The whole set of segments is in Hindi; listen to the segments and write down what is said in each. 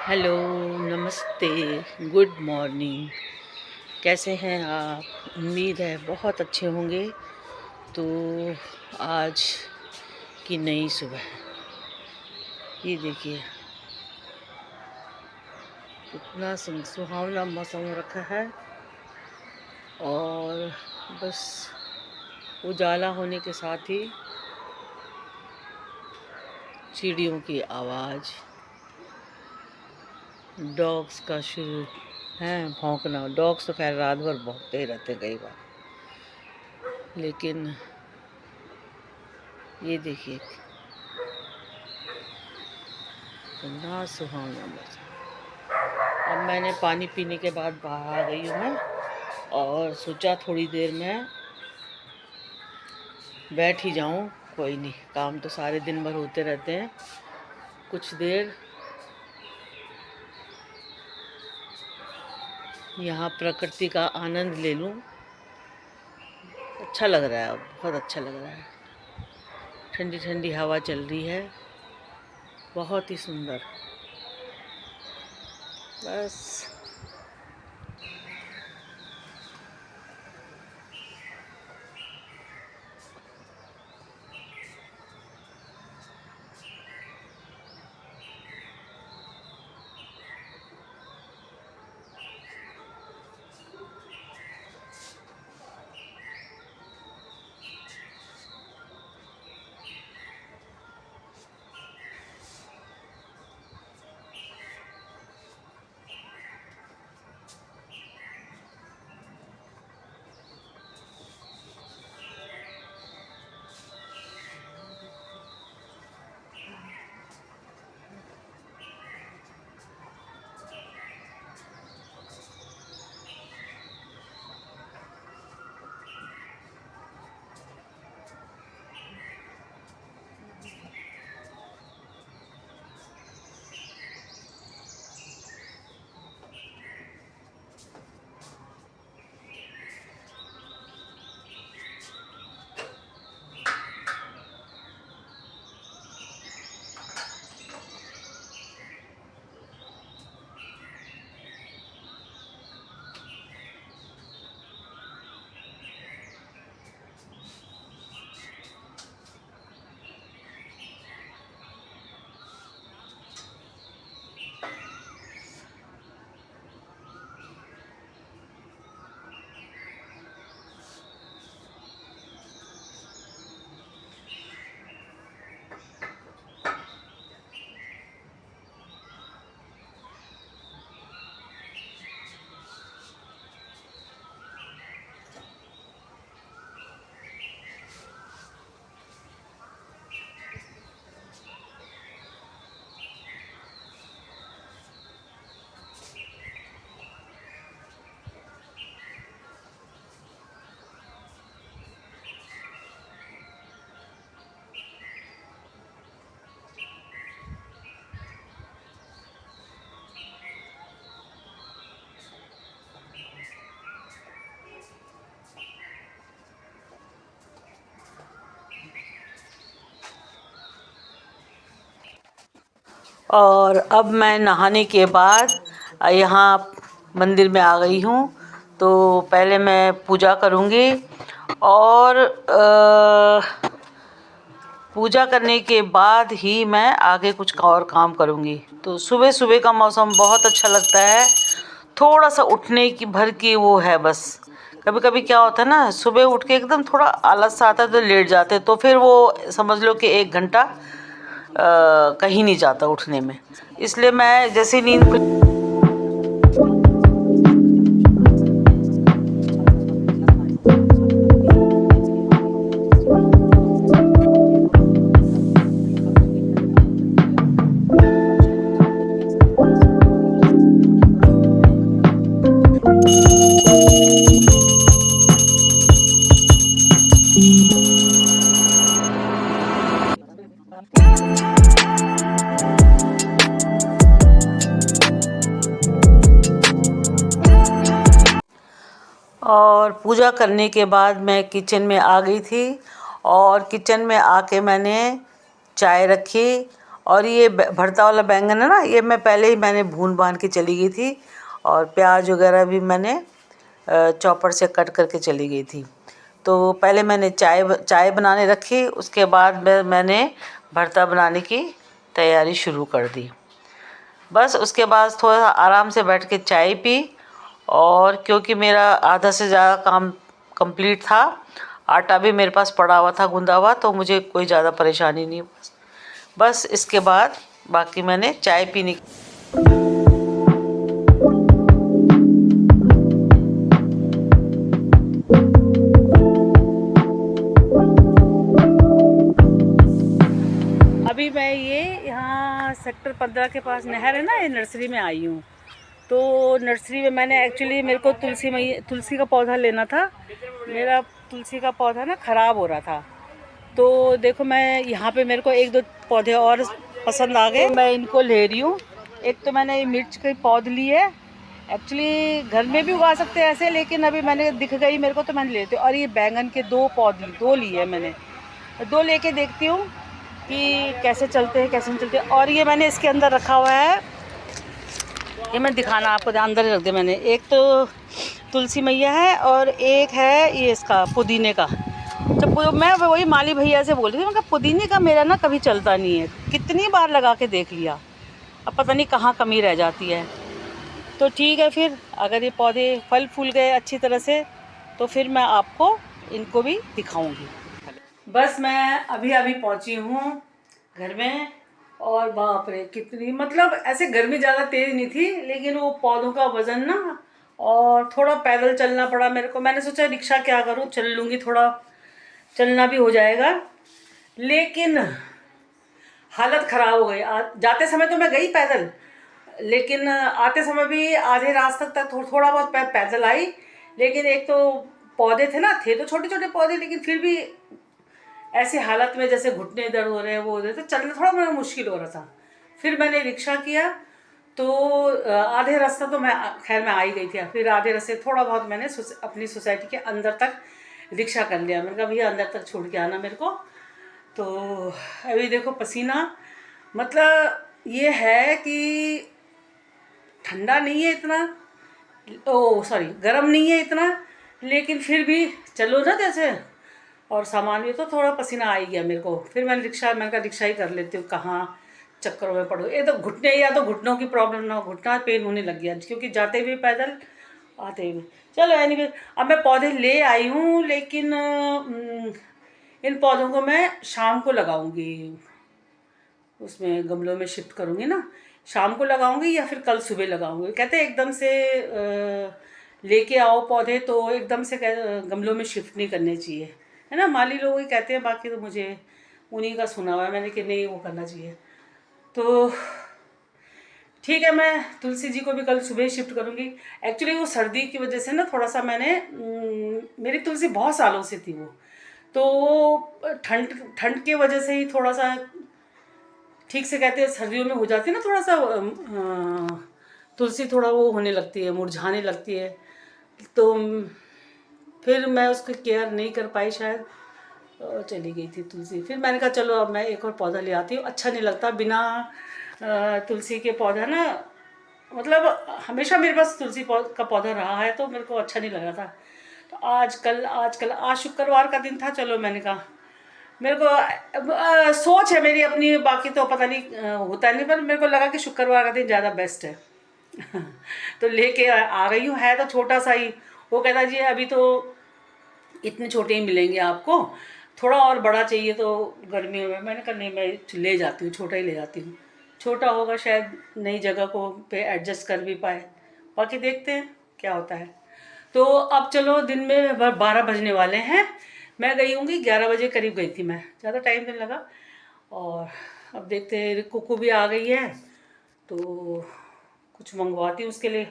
हेलो, नमस्ते, गुड मॉर्निंग। कैसे हैं आप? उम्मीद है बहुत अच्छे होंगे। तो आज की नई सुबह, ये देखिए कितना सुहावना मौसम हो रखा है। और बस उजाला होने के साथ ही चिड़ियों की आवाज़, डॉग्स का शुरू है भौंकना। डॉग्स तो खैर रात भर भौंकते ही रहते हैं कई बार, लेकिन ये देखिए कितना सुहावना मौसम। अब मैंने पानी पीने के बाद बाहर आ गई हूँ मैं, और सोचा थोड़ी देर में बैठ ही जाऊँ। कोई नहीं, काम तो सारे दिन भर होते रहते हैं। कुछ देर यहाँ प्रकृति का आनंद ले लूँ। अच्छा लग रहा है, अब बहुत अच्छा लग रहा है। ठंडी ठंडी हवा चल रही है, बहुत ही सुंदर। बस और अब मैं नहाने के बाद यहाँ मंदिर में आ गई हूँ। तो पहले मैं पूजा करूँगी, और पूजा करने के बाद ही मैं आगे कुछ और काम करूँगी। तो सुबह सुबह का मौसम बहुत अच्छा लगता है। थोड़ा सा उठने की भर की वो है बस। कभी कभी क्या होता है ना, सुबह उठ के एकदम थोड़ा आलस सा आता है तो लेट जाते हैं, तो फिर वो समझ लो कि 1 घंटा कहीं नहीं जाता उठने में। इसलिए मैं जैसे नींद और पूजा करने के बाद मैं किचन में आ गई थी, और किचन में आके मैंने चाय रखी और ये भरता वाला बैंगन है ना, ये मैं पहले ही मैंने भून भान के चली गई थी, और प्याज वगैरह भी मैंने चॉपर से कट करके चली गई थी। तो पहले मैंने चाय बनाने रखी, उसके बाद मैंने भरता बनाने की तैयारी शुरू कर दी। बस उसके बाद थोड़ा आराम से बैठ के चाय पी, और क्योंकि मेरा आधा से ज़्यादा काम कंप्लीट था, आटा भी मेरे पास पड़ा हुआ था गूंदा हुआ, तो मुझे कोई ज़्यादा परेशानी नहीं। बस इसके बाद बाकी मैंने चाय पीने। अभी मैं ये यहाँ सेक्टर 15 के पास नहर है ना, ये नर्सरी में आई हूँ। तो नर्सरी में मैंने एक्चुअली, मेरे को तुलसी का पौधा लेना था। मेरा तुलसी का पौधा ना ख़राब हो रहा था। तो देखो मैं यहाँ पे, मेरे को एक दो पौधे और पसंद आ गए, मैं इनको ले रही हूँ। एक तो मैंने ये मिर्च की पौध ली है, एक्चुअली घर में भी उगा सकते हैं ऐसे, लेकिन अभी मैंने दिख गई मेरे को तो मैंने लेती हूँ। और ये बैंगन के दो लिए है मैंने, दो लेके देखती हूँ कि कैसे चलते हैं कैसे नहीं चलते। और ये मैंने इसके अंदर रखा हुआ है, ये मैं दिखाना आपको, अंदर ही रख दिया मैंने। एक तो तुलसी मैया है और एक है ये इसका पुदीने का। जब मैं वही माली भैया से बोल रही थी, मैं कहा पुदीने का मेरा ना कभी चलता नहीं है, कितनी बार लगा के देख लिया, अब पता नहीं कहाँ कमी रह जाती है। तो ठीक है, फिर अगर ये पौधे फल फूल गए अच्छी तरह से तो फिर मैं आपको इनको भी दिखाऊंगी। बस मैं अभी अभी पहुंची हूँ घर में, और बाप रे कितनी, मतलब ऐसे गर्मी ज़्यादा तेज़ नहीं थी, लेकिन वो पौधों का वज़न ना, और थोड़ा पैदल चलना पड़ा मेरे को। मैंने सोचा रिक्शा क्या करूँ, चल लूँगी, थोड़ा चलना भी हो जाएगा, लेकिन हालत ख़राब हो गई। जाते समय तो मैं गई पैदल, लेकिन आते समय भी आधे रास्ते तक थोड़ा बहुत पैदल आई। लेकिन एक तो पौधे थे ना, थे तो छोटे छोटे पौधे, लेकिन फिर भी ऐसी हालत में जैसे घुटने दर्द हो रहे हैं, वो हो रहे थे, चलना थोड़ा मेरा मुश्किल हो रहा था। फिर मैंने रिक्शा किया, तो आधे रास्ता तो मैं खैर मैं आ ही गई थी। फिर आधे रास्ते थोड़ा बहुत मैंने अपनी सोसाइटी के अंदर तक रिक्शा कर लिया। मैंने कहा भैया अंदर तक छोड़ के आना मेरे को। तो अभी देखो पसीना, मतलब ये है कि ठंडा नहीं है इतना, ओ सॉरी गर्म नहीं है इतना, लेकिन फिर भी चलो ना जैसे, और सामान भी, तो थोड़ा पसीना आ ही गया मेरे को। फिर मैंने कहा रिक्शा ही कर लेती हूँ, कहाँ चक्करों में पड़ो। ये तो घुटने, या तो घुटनों की प्रॉब्लम ना हो, घुटना पेन होने लग गया क्योंकि जाते भी पैदल आते भी। चलो एनीवे, अब मैं पौधे ले आई हूँ, लेकिन इन पौधों को मैं शाम को लगाऊंगी, उसमें गमलों में शिफ्ट करूँगी ना, शाम को लगाऊंगी या फिर कल सुबह लगाऊंगी। कहते हैं एकदम से लेके आओ पौधे तो एकदम से गमलों में शिफ्ट नहीं करने चाहिए, है ना, माली लोग ही कहते हैं, बाकी तो मुझे उन्हीं का सुना हुआ है मैंने कि नहीं वो करना चाहिए। तो ठीक है, मैं तुलसी जी को भी कल सुबह शिफ्ट करूँगी। एक्चुअली वो सर्दी की वजह से ना थोड़ा सा मैंने, मेरी तुलसी बहुत सालों से थी वो, तो ठंड ठंड की वजह से ही थोड़ा सा, ठीक से कहते हैं सर्दियों में हो जाती है ना थोड़ा सा, तुलसी थोड़ा वो होने लगती है, मुरझाने लगती है। तो फिर मैं उसकी केयर नहीं कर पाई शायद, चली गई थी तुलसी। फिर मैंने कहा चलो अब मैं एक और पौधा ले आती हूँ, अच्छा नहीं लगता बिना तुलसी के पौधा ना, मतलब हमेशा मेरे पास तुलसी का पौधा रहा है, तो मेरे को अच्छा नहीं लग रहा था। तो आज शुक्रवार का दिन था, चलो मैंने कहा, मेरे को सोच है मेरी अपनी, बाकी तो पता नहीं होता नहीं, पर मेरे को लगा कि शुक्रवार का दिन ज़्यादा बेस्ट है। तो लेके आ गई हूँ, है तो छोटा सा ही। वो कहता जी अभी तो इतने छोटे ही मिलेंगे आपको, थोड़ा और बड़ा चाहिए तो गर्मियों में। मैंने कहा नहीं, मैं ले जाती हूँ, छोटा ही ले जाती हूँ, छोटा होगा शायद नई जगह को पे एडजस्ट कर भी पाए, बाकी देखते हैं क्या होता है। तो अब चलो, दिन में 12 बजने वाले हैं, मैं गई होंगी 11 बजे करीब गई थी मैं, ज़्यादा टाइम नहीं लगा। और अब देखते हैं, कुकू भी आ गई है तो कुछ मंगवाती हूँ उसके लिए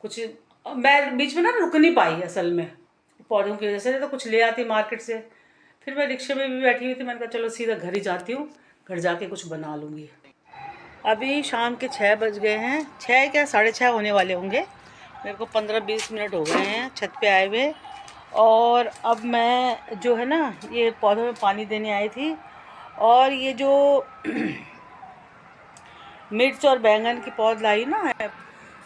कुछ। मैं बीच में ना रुक नहीं पाई असल में, पौधों की वजह से, तो कुछ ले आती मार्केट से। फिर मैं रिक्शे में भी बैठी हुई थी, मैंने कहा चलो सीधा घर ही जाती हूँ, घर जाके कुछ बना लूँगी। अभी शाम के 6 बज गए हैं, 6 क्या 6:30 होने वाले होंगे। मेरे को 15-20 मिनट हो गए हैं छत पे आए हुए। और अब मैं जो है ना, ये पौधों में पानी देने आई थी, और ये जो मिर्च और बैंगन की पौध लाई ना है,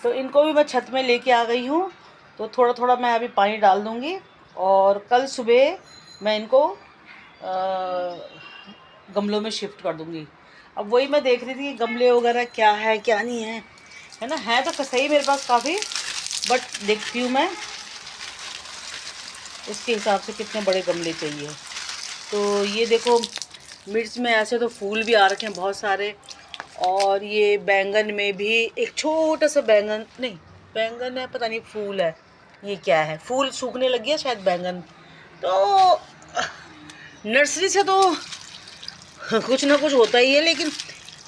तो इनको भी मैं छत में लेके आ गई हूँ। तो थोड़ा थोड़ा मैं अभी पानी डाल दूँगी और कल सुबह मैं इनको गमलों में शिफ्ट कर दूँगी। अब वही मैं देख रही थी कि गमले वगैरह क्या है क्या नहीं है ना। है तो सही मेरे पास काफ़ी, बट देखती हूँ मैं इसके हिसाब से कितने बड़े गमले चाहिए। तो ये देखो, मिर्च में ऐसे तो फूल भी आ रखे हैं बहुत सारे, और ये बैंगन में भी एक छोटा सा बैंगन, नहीं बैंगन है पता नहीं फूल है, ये क्या है, फूल सूखने लग गया शायद बैंगन। तो नर्सरी से तो कुछ ना कुछ होता ही है, लेकिन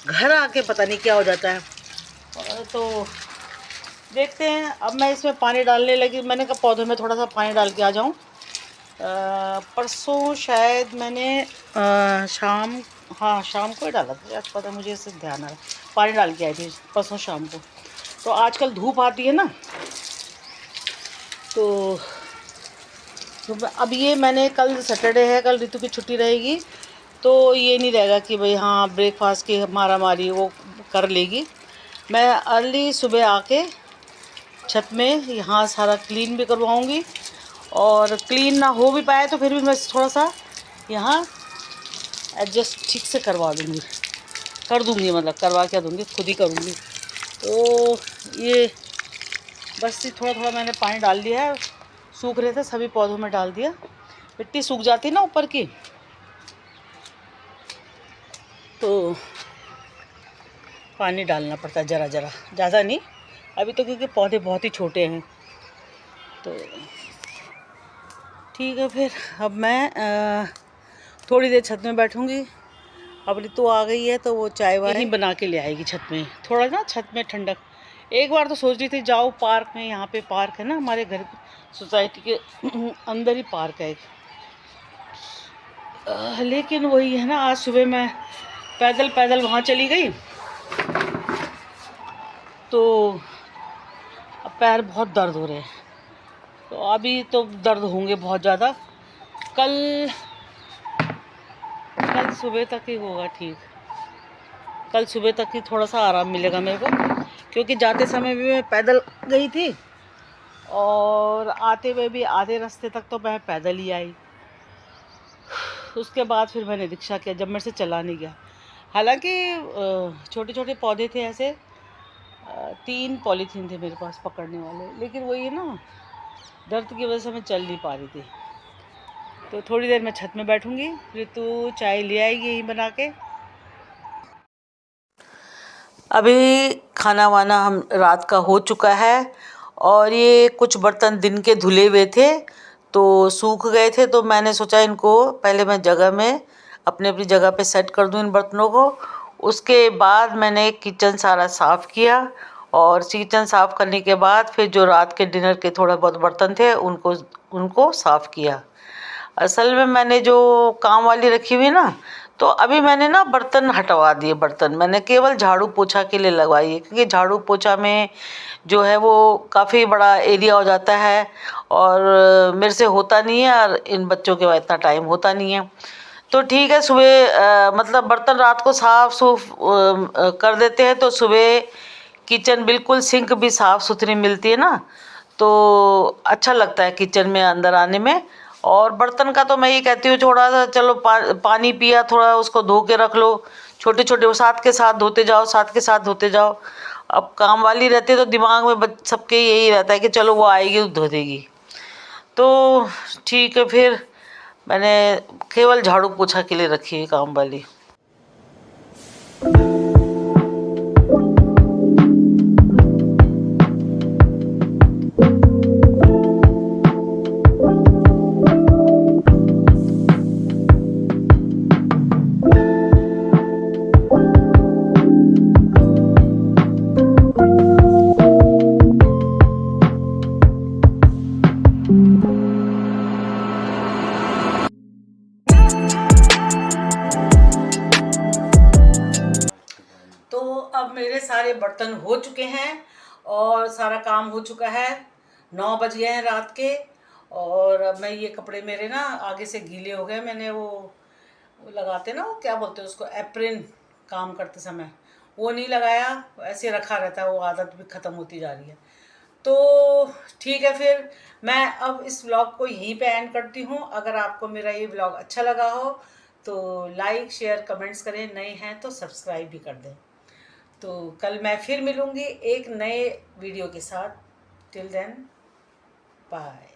घर आके पता नहीं क्या हो जाता है। तो देखते हैं। अब मैं इसमें पानी डालने लगी, मैंने कहा पौधों में थोड़ा सा पानी डाल के आ जाऊँ। परसों शायद मैंने शाम, हाँ शाम को ही डाला था, आज पता मुझे इससे ध्यान आ रहा, पानी डाल के आई थी परसों शाम को। तो आजकल धूप आती है ना, तो अब ये मैंने, कल सैटरडे है, कल ऋतु की छुट्टी रहेगी, तो ये नहीं रहेगा कि भाई हाँ ब्रेकफास्ट की मारा मारी वो कर लेगी। मैं अर्ली सुबह आके छत में यहाँ सारा क्लीन भी करवाऊँगी, और क्लीन ना हो भी पाए तो फिर भी मैं थोड़ा सा यहाँ एडजस्ट ठीक से करवा दूँगी, कर दूँगी, मतलब करवा क्या दूँगी, खुद ही करूँगी। तो ये बस थोड़ा थोड़ा मैंने पानी डाल दिया है, सूख रहे थे सभी पौधों में डाल दिया, मिट्टी सूख जाती है ना ऊपर की, तो पानी डालना पड़ता है ज़रा ज़रा, ज़्यादा नहीं अभी तो, क्योंकि पौधे बहुत ही छोटे हैं। तो ठीक है, फिर अब मैं थोड़ी देर छत में बैठूँगी। अब ऋतु आ गई है तो वो चाय वाय ही बना के ले आएगी छत में, थोड़ा ना छत में ठंडक। एक बार तो सोच रही थी जाओ पार्क में, यहाँ पे पार्क है ना हमारे घर सोसाइटी के अंदर ही पार्क है एक, लेकिन वही है ना, आज सुबह मैं पैदल पैदल वहाँ चली गई, तो अब पैर बहुत दर्द हो रहे हैं। तो अभी तो दर्द होंगे बहुत ज़्यादा, कल कल सुबह तक ही होगा ठीक, कल सुबह तक ही थोड़ा सा आराम मिलेगा मेरे को, क्योंकि जाते समय भी मैं पैदल गई थी और आते हुए भी आधे रास्ते तक तो मैं पैदल ही आई। उसके बाद फिर मैंने रिक्शा किया, जब मेरे से चला नहीं गया। हालांकि छोटे छोटे पौधे थे ऐसे, 3 पॉलीथीन थे मेरे पास पकड़ने वाले, लेकिन वही है ना, दर्द की वजह से मैं चल नहीं पा रही थी। तो थोड़ी देर मैं छत में बैठूंगी, ऋतु चाय ले आएगी यहीं बना के। अभी खाना वाना हम रात का हो चुका है, और ये कुछ बर्तन दिन के धुले हुए थे तो सूख गए थे, तो मैंने सोचा इनको पहले मैं जगह में अपनी अपनी जगह पे सेट कर दूं इन बर्तनों को। उसके बाद मैंने किचन सारा साफ़ किया, और किचन साफ़ करने के बाद फिर जो रात के डिनर के थोड़ा बहुत बर्तन थे उनको उनको साफ़ किया। असल में मैंने जो काम वाली रखी हुई ना, तो अभी मैंने ना बर्तन हटवा दिए, बर्तन मैंने केवल झाड़ू पोछा के लिए लगवाई है, क्योंकि झाड़ू पोछा में जो है वो काफ़ी बड़ा एरिया हो जाता है, और मेरे से होता नहीं है, और इन बच्चों के बाद इतना टाइम होता नहीं है। तो ठीक है, सुबह मतलब बर्तन रात को साफ़ सूफ कर देते हैं, तो सुबह किचन बिल्कुल, सिंक भी साफ़ सुथरी मिलती है ना, तो अच्छा लगता है किचन में अंदर आने में। और बर्तन का तो मैं ये कहती हूँ, थोड़ा सा चलो पानी पिया, थोड़ा उसको धो के रख लो, छोटे छोटे वो साथ के साथ धोते जाओ, साथ के साथ धोते जाओ। अब काम वाली रहती है तो दिमाग में सबके यही रहता है कि चलो वो आएगी तो धो देगी। तो ठीक है, फिर मैंने केवल झाड़ू पोछा के लिए रखी है काम वाली। तो अब मेरे सारे बर्तन हो चुके हैं और सारा काम हो चुका है, 9 बज गए हैं रात के। और अब मैं ये कपड़े मेरे ना आगे से गीले हो गए, मैंने वो लगाते ना, वो क्या बोलते हैं उसको, एप्रिन, काम करते समय वो नहीं लगाया, ऐसे रखा रहता है, वो आदत भी ख़त्म होती जा रही है। तो ठीक है, फिर मैं अब इस व्लॉग को यहीं पे एंड करती हूँ। अगर आपको मेरा ये व्लॉग अच्छा लगा हो तो लाइक शेयर कमेंट्स करें, नए हैं तो सब्सक्राइब भी कर दें। तो कल मैं फिर मिलूँगी एक नए वीडियो के साथ। Till then bye.